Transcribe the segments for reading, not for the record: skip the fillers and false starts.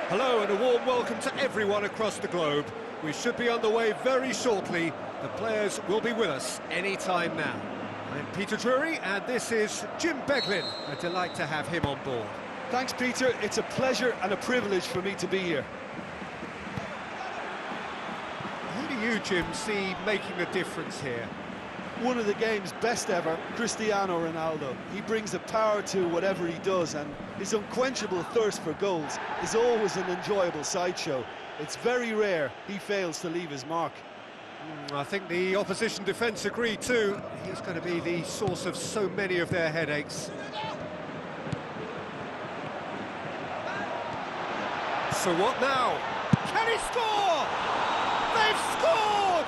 Hello and a warm welcome to everyone across the globe. We should be on the way very shortly. The players will be with us any time now. I'm Peter Drury and this is Jim Beglin. A delight to have him on board. Thanks, Peter. It's a pleasure and a privilege for me to be here. Who do you, Jim, see making a difference here? One of the game's best ever, Cristiano Ronaldo. He brings a power to whatever he does, and his unquenchable thirst for goals is always an enjoyable sideshow. It's very rare he fails to leave his mark. I think the opposition defence agree too. He's going to be the source of so many of their headaches. So what now? Can he score? They've scored!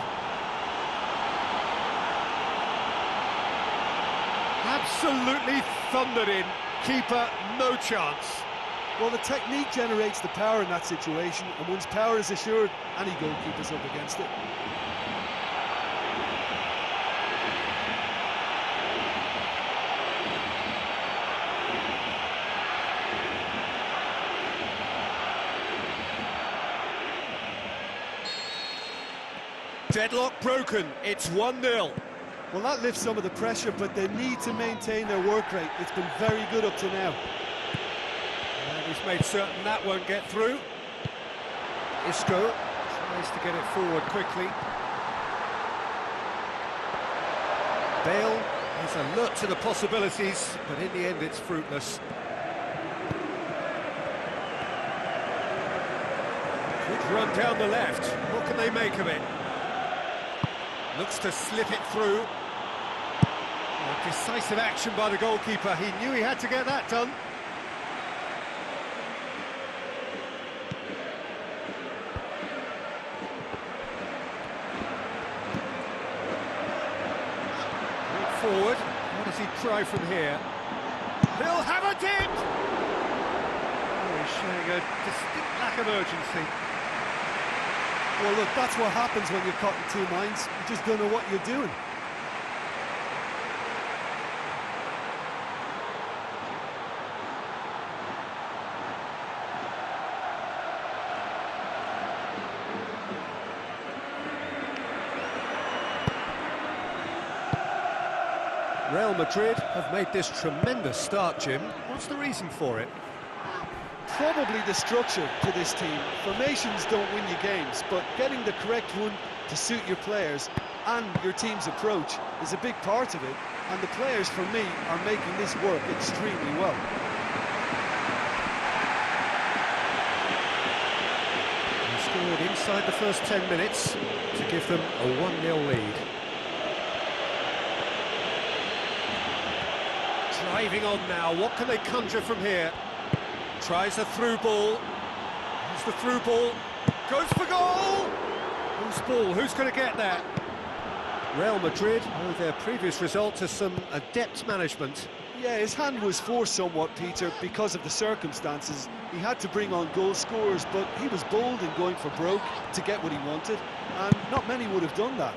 Absolutely thundered in. Keeper, no chance. Well, the technique generates the power in that situation, and once power is assured, any goalkeeper's up against it. Deadlock broken, it's 1-0. Well, that lifts some of the pressure, but they need to maintain their work rate. It's been very good up to now. And he's made certain that won't get through. Isco tries to get it forward quickly. Bale is alert to the possibilities, but in the end it's fruitless. Good run down the left. What can they make of it? Looks to slip it through. Decisive action by the goalkeeper. He knew he had to get that done. Forward. What does he try from here? They'll have a dip! Oh, he's showing a distinct lack of urgency. Well, look, that's what happens when you're caught in two minds. You just don't know what you're doing. Real Madrid have made this tremendous start, Jim. What's the reason for it? Probably the structure to this team. Formations don't win you games, but getting the correct one to suit your players and your team's approach is a big part of it, and the players, for me, are making this work extremely well. They scored inside the first 10 minutes to give them a 1-0 lead. Driving on now, what can they conjure from here? Tries a through ball. Here's the through ball. Goes for goal! Whose ball? Who's going to get that? Real Madrid owe their previous result to some adept management. Yeah, his hand was forced somewhat, Peter, because of the circumstances. He had to bring on goal scorers, but he was bold in going for broke to get what he wanted, and not many would have done that.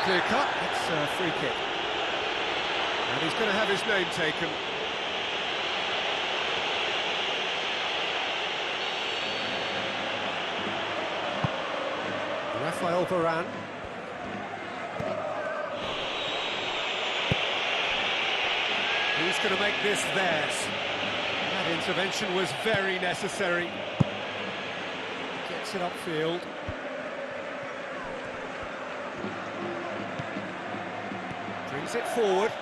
Clear cut, it's a free kick. And he's going to have his name taken. Rafael Varane. Who's going to make this theirs? That intervention was very necessary. Gets it upfield. Brings it forward.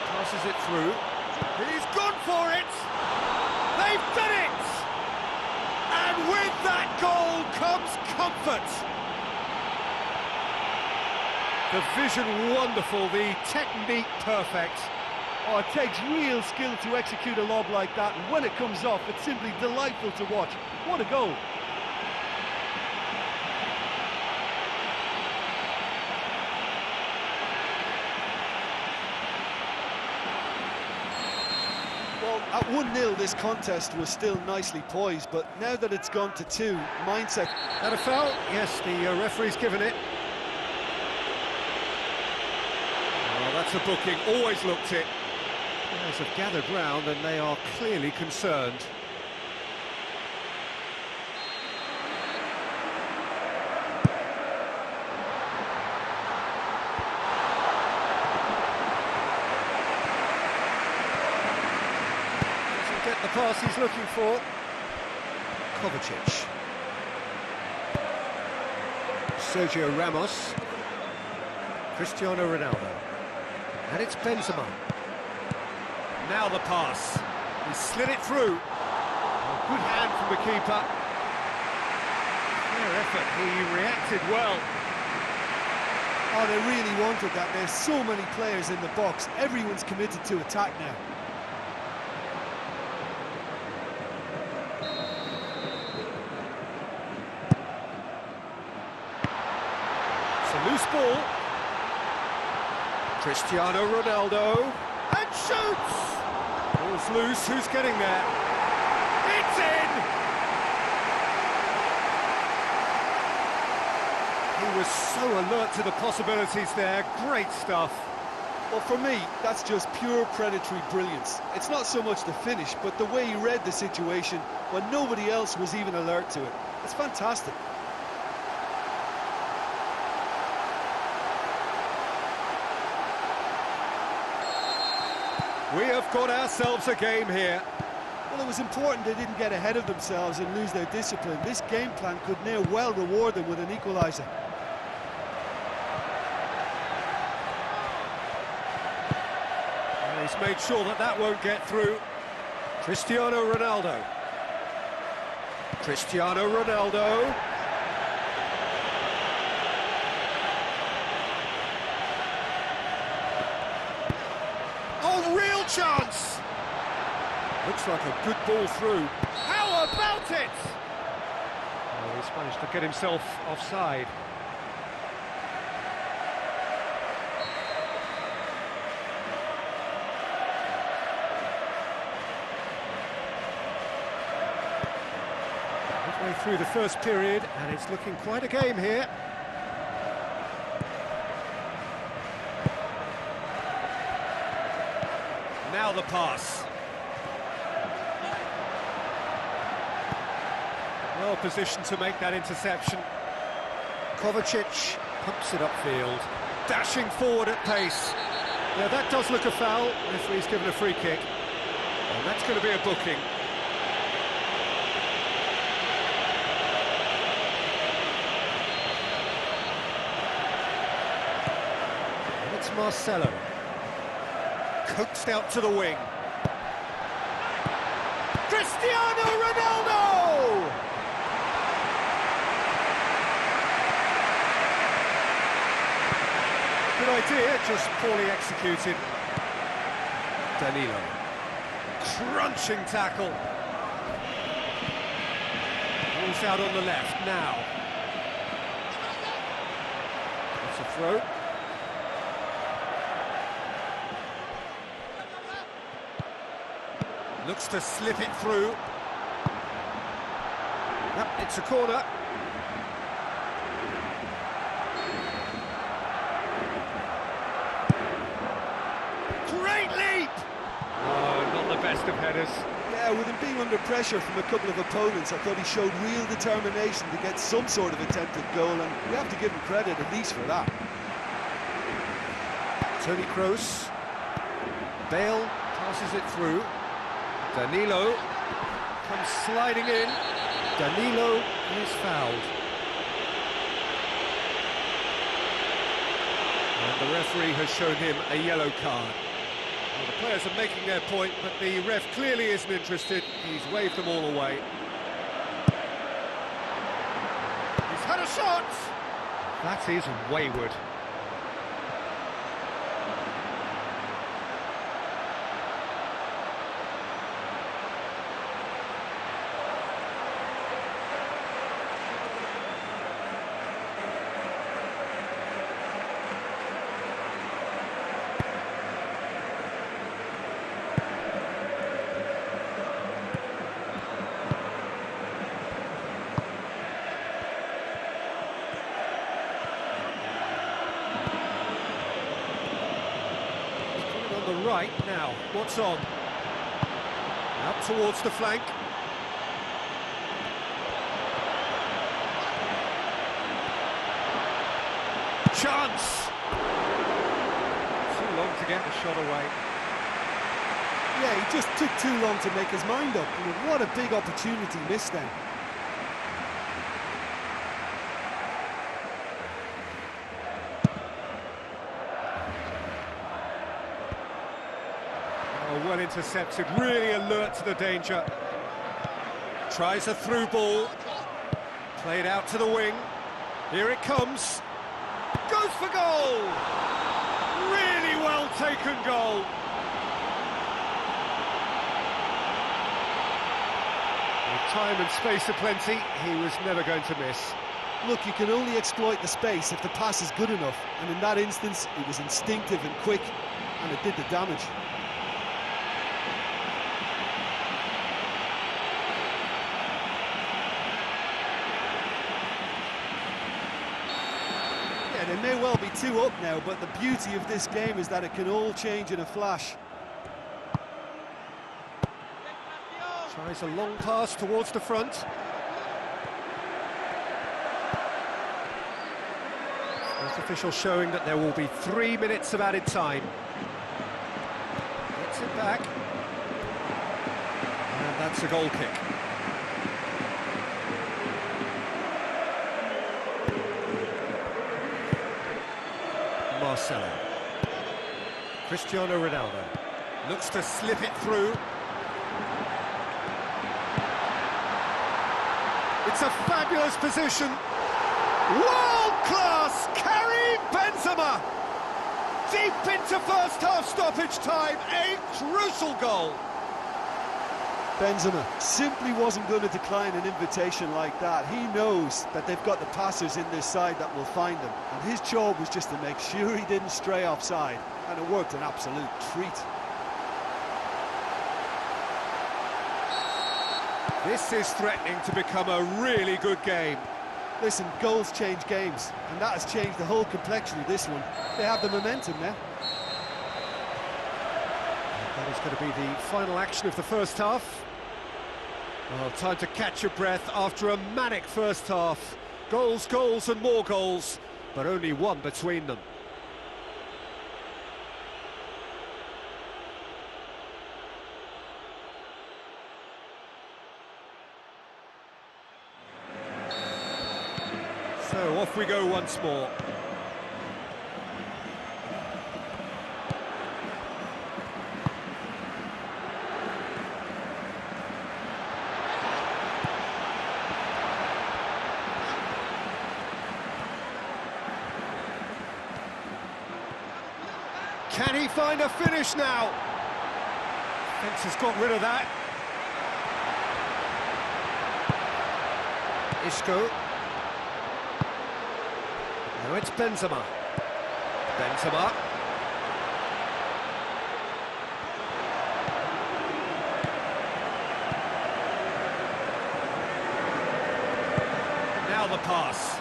Passes it through. He's gone for it! They've done it! And with that goal comes comfort. The vision wonderful, the technique perfect. Oh, it takes real skill to execute a lob like that, and when it comes off, it's simply delightful to watch. What a goal! At 1-0, this contest was still nicely poised, but now that it's gone to 2, mindset... That a foul? Yes, the referee's given it. Oh, that's a booking, always looked it. Players have gathered round and they are clearly concerned. Get the pass he's looking for. Kovacic. Sergio Ramos. Cristiano Ronaldo. And it's Benzema. Now the pass. He slid it through. A good hand from the keeper. Fair effort. He reacted well. Oh, they really wanted that. There's so many players in the box. Everyone's committed to attack now. Loose ball. Cristiano Ronaldo. And shoots! Ball's loose, who's getting there? It's in! He was so alert to the possibilities there, great stuff. Well, for me, that's just pure predatory brilliance. It's not so much the finish, but the way he read the situation when nobody else was even alert to it. It's fantastic. We have got ourselves a game here. Well, it was important they didn't get ahead of themselves and lose their discipline. This game plan could now well reward them with an equaliser. And he's made sure that that won't get through. Cristiano Ronaldo. Cristiano Ronaldo. Real chance! Looks like a good ball through. How about it? Oh, he's managed to get himself offside. Midway through the first period, and it's looking quite a game here. Now the pass. Well positioned to make that interception. Kovacic pumps it upfield, dashing forward at pace. Now that does look a foul. Referee's given a free kick. And that's going to be a booking. And it's Marcelo. Coaxed out to the wing. Cristiano Ronaldo! Good idea, just poorly executed. Danilo. Crunching tackle. Ball's out on the left now. That's a throw. Looks to slip it through. Yep, it's a corner. Great leap! Oh, not the best of headers. Yeah, with him being under pressure from a couple of opponents, I thought he showed real determination to get some sort of attempted goal, and we have to give him credit at least for that. Toni Kroos. Bale passes it through. Danilo comes sliding in. Danilo is fouled. And the referee has shown him a yellow card. Well, the players are making their point, but the ref clearly isn't interested. He's waved them all away. He's had a shot! That is wayward. right, now, what's on? Up towards the flank. Chance! Too long to get the shot away. Yeah, he just took too long to make his mind up. I mean, what a big opportunity missed then. Oh, well intercepted, really alert to the danger. Tries a through ball. Played out to the wing. Here it comes. Goes for goal! Really well taken goal. With time and space aplenty, he was never going to miss. Look, you can only exploit the space if the pass is good enough, and in that instance, it was instinctive and quick, and it did the damage. Yeah, they may well be 2 up now, but the beauty of this game is that it can all change in a flash. Tries a long pass towards the front. First official showing that there will be 3 minutes of added time. Gets it back. And that's a goal kick. Marcelo. Cristiano Ronaldo looks to slip it through. It's a fabulous position. World-class Karim Benzema! Deep into first half stoppage time, a crucial goal. Benzema simply wasn't going to decline an invitation like that. He knows that they've got the passers in this side that will find him, and his job was just to make sure he didn't stray offside, and it worked an absolute treat. This is threatening to become a really good game. Listen, goals change games, and that has changed the whole complexion of this one. They have the momentum now. That is going to be the final action of the first half. Well, time to catch your breath after a manic first half. Goals, goals and more goals, but only one between them. So off we go once more. Can he find a finish now? Fence has got rid of that. Isco. Now it's Benzema. Benzema. Now the pass.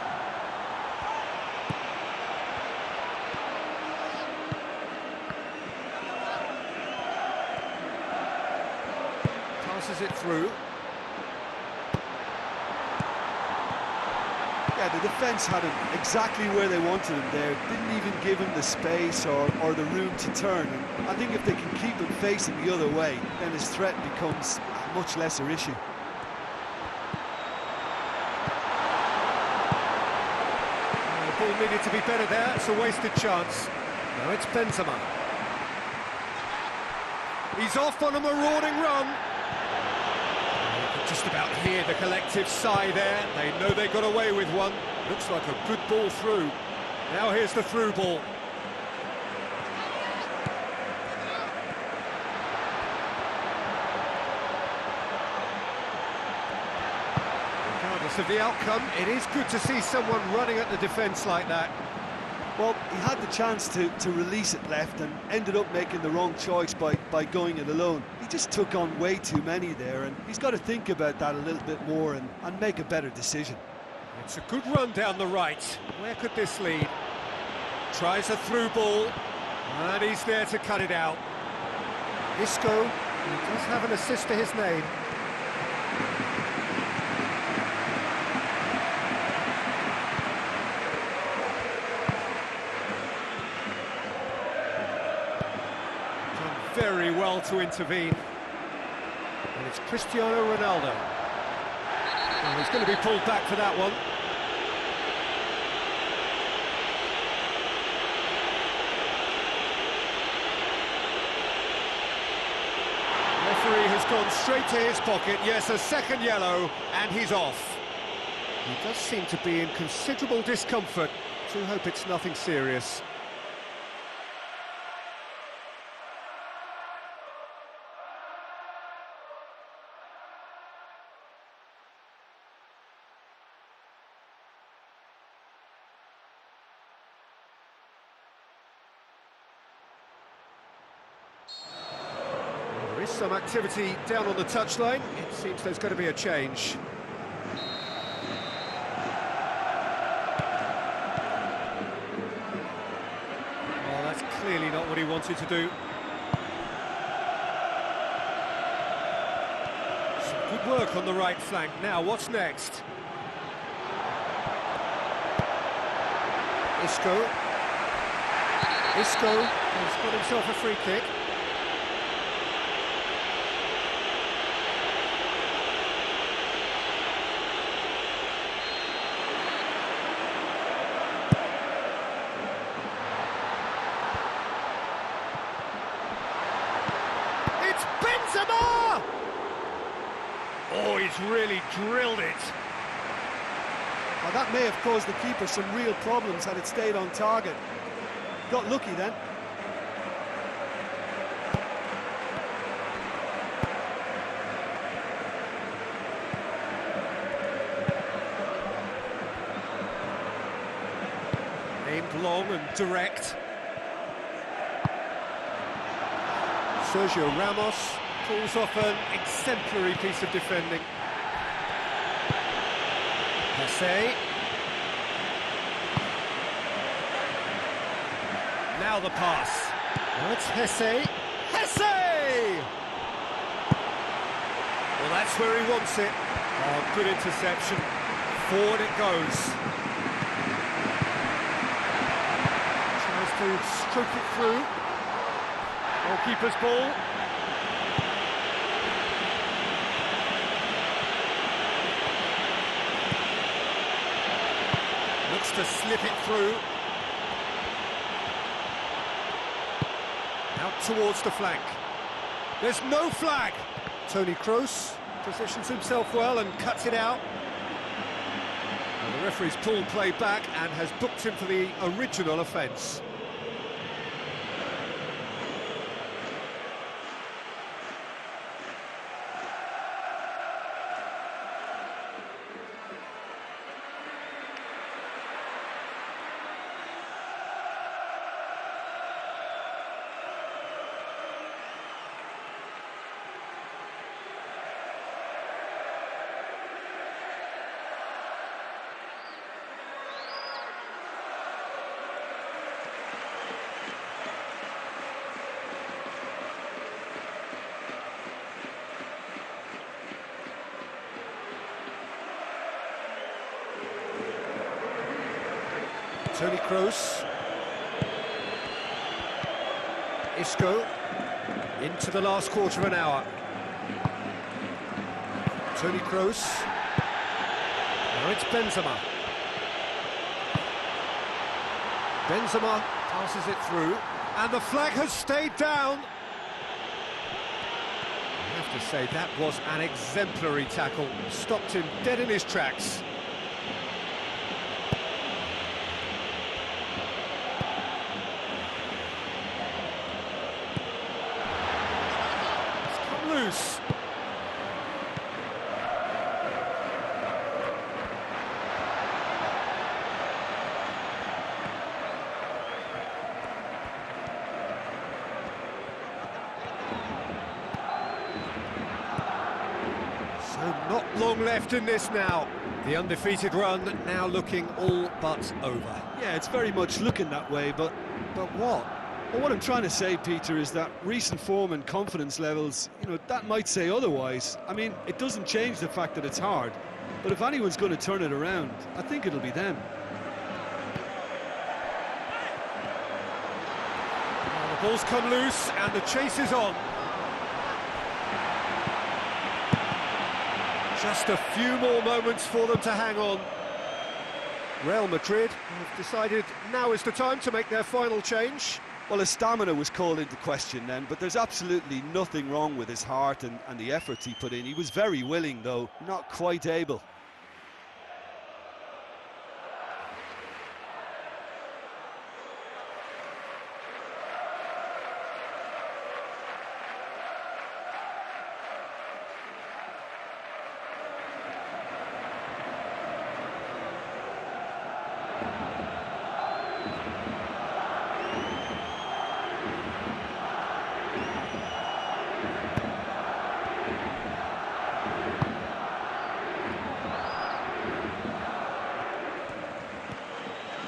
Passes it through. Yeah, the defence had him exactly where they wanted him there. Didn't even give him the space or the room to turn. And I think if they can keep him facing the other way, then his threat becomes a much lesser issue. The ball needed to be better there. It's a wasted chance. Now it's Benzema. He's off on a marauding run. Just about hear the collective sigh there. They know they got away with one. Looks like a good ball through. Now here's the through ball. Regardless of the outcome, it is good to see someone running at the defence like that. Well, he had the chance to release it left and ended up making the wrong choice by going it alone. He just took on way too many there, and he's got to think about that a little bit more and make a better decision. It's a good run down the right. Where could this lead? Tries a through ball, and he's there to cut it out. Isco, he does have an assist to his name. Done very well to intervene. And it's Cristiano Ronaldo. Oh, he's going to be pulled back for that one. Referee has gone straight to his pocket. Yes, a second yellow, and he's off. He does seem to be in considerable discomfort. Do hope it's nothing serious. There is some activity down on the touchline. It seems there's going to be a change. Oh, that's clearly not what he wanted to do. Some good work on the right flank. Now, what's next? Isco has got himself a free kick. It's Benzema! Oh, he's really drilled it. Well, that may have caused the keeper some real problems had it stayed on target. Got lucky then. Aimed long and direct. Sergio Ramos pulls off an exemplary piece of defending. Jose. Now the pass. Now it's Jose. Jose! Well, that's where he wants it. Oh, good interception. Forward it goes. Tries to stroke it through. Goalkeeper's ball. Looks to slip it through. Out towards the flank. There's no flag. Toni Kroos positions himself well and cuts it out. Well, the referee's pulled play back and has booked him for the original offence. Toni Kroos. Isco. Into the last quarter of an hour. Toni Kroos. Now it's Benzema. Benzema passes it through, and the flag has stayed down. I have to say, that was an exemplary tackle. Stopped him dead in his tracks. Loose. So not long left in this now. The undefeated run now looking all but over. Yeah, it's very much looking that way, but But what? Well, what I'm trying to say, Peter, is that recent form and confidence levels, that might say otherwise. I mean, it doesn't change the fact that it's hard, but if anyone's going to turn it around, I think it'll be them. Well, the ball's come loose and the chase is on. Just a few more moments for them to hang on. Real Madrid have decided now is the time to make their final change. Well, his stamina was called into question then, but there's absolutely nothing wrong with his heart and the efforts he put in. He was very willing, though, not quite able.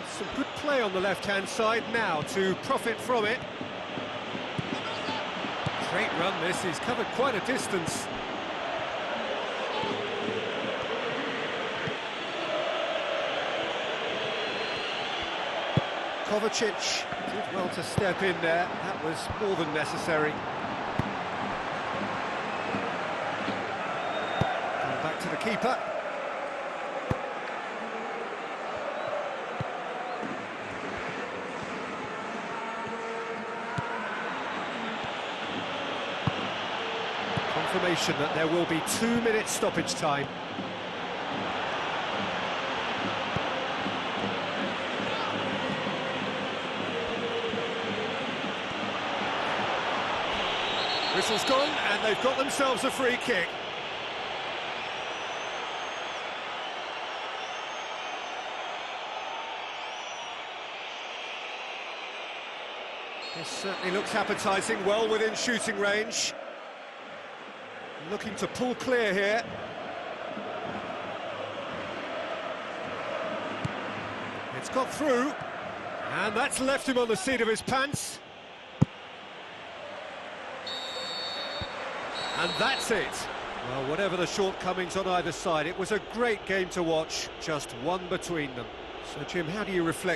Some good play on the left-hand side now to profit from it. Great run this, he's covered quite a distance. Kovacic did well to step in there, that was more than necessary. Going back to the keeper. Confirmation that there will be 2 minutes stoppage time. Whistle's gone and they've got themselves a free kick. This certainly looks appetising, well within shooting range. Looking to pull clear here. It's got through, and that's left him on the seat of his pants. And that's it. Well, whatever the shortcomings on either side, it was a great game to watch, just one between them. So, Jim, how do you reflect